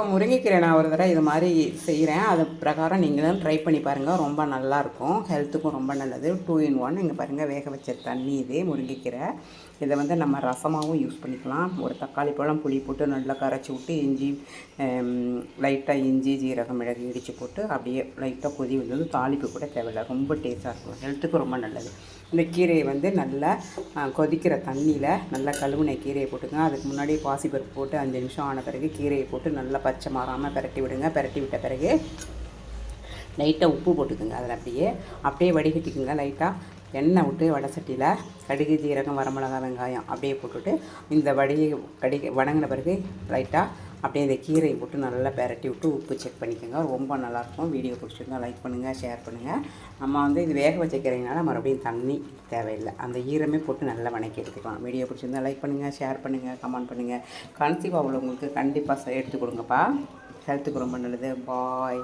முருங்கைக்கீரை நான் ஒரு தடவை இது மாதிரி செய்கிறேன். அது பிரகாரம் நீங்களும் ட்ரை பண்ணி பாருங்கள். ரொம்ப நல்லாயிருக்கும். ஹெல்த்துக்கும் ரொம்ப நல்லது. 2 in 1. இங்கே பாருங்கள், வேக வச்ச தண்ணி இது முருங்கைக்கீரை. இதை வந்து நம்ம ரசமாகவும் யூஸ் பண்ணிக்கலாம். ஒரு தக்காளி பழம் புளி போட்டு நல்லா கரைச்சி விட்டு இஞ்சி லைட்டாக இஞ்சி ஜீரகம் மிளகு இடித்து போட்டு அப்படியே லைட்டாக கொதி வந்தது. தாளிப்பு கூட தேவையில்லை. ரொம்ப டேஸ்ட்டாக இருக்கும். ஹெல்த்துக்கு ரொம்ப நல்லது. இந்த கீரையை வந்து நல்லா கொதிக்கிற தண்ணியில் நல்லா கழுவுன கீரையை போட்டுங்க. அதுக்கு முன்னாடி பாசிப்பருப்பு போட்டு 5 நிமிஷம் ஆன பிறகு கீரையை போட்டு நல்லா பச்சை மாறாமல் பிரட்டி விடுங்க. பிரட்டி விட்ட பிறகு லைட்டாக உப்பு போட்டுக்குங்க. அதில் அப்படியே வடிகட்டிக்குங்க. லைட்டாக எண்ணெய் விட்டு வடை சட்டியில் கடுகு ஜீரகம் வரமிளகா வெங்காயம் அப்படியே போட்டுட்டு இந்த வதங்கின பிறகு லைட்டாக அப்படியே இந்த கீரையை போட்டு நல்லா பிரட்டி விட்டு உப்பு செக் பண்ணிக்கோங்க. ரொம்ப நல்லாயிருக்கும். வீடியோ பிடிச்சிருந்தா லைக் பண்ணுங்கள், ஷேர் பண்ணுங்கள். நம்ம வந்து இது வேக வச்ச கீரைனால மறுபடியும் தண்ணி தேவையில்லை. அந்த ஈரமே போட்டு நல்லா வணக்கி எடுத்துக்கலாம். வீடியோ பிடிச்சிருந்தா லைக் பண்ணுங்கள், ஷேர் பண்ணுங்கள், கமெண்ட் பண்ணுங்கள். கன்சீவாக உள்ளவங்களுக்கு கண்டிப்பாக எடுத்து கொடுங்கப்பா. ஹெல்த்துக்கு ரொம்ப நல்லது. பாய்.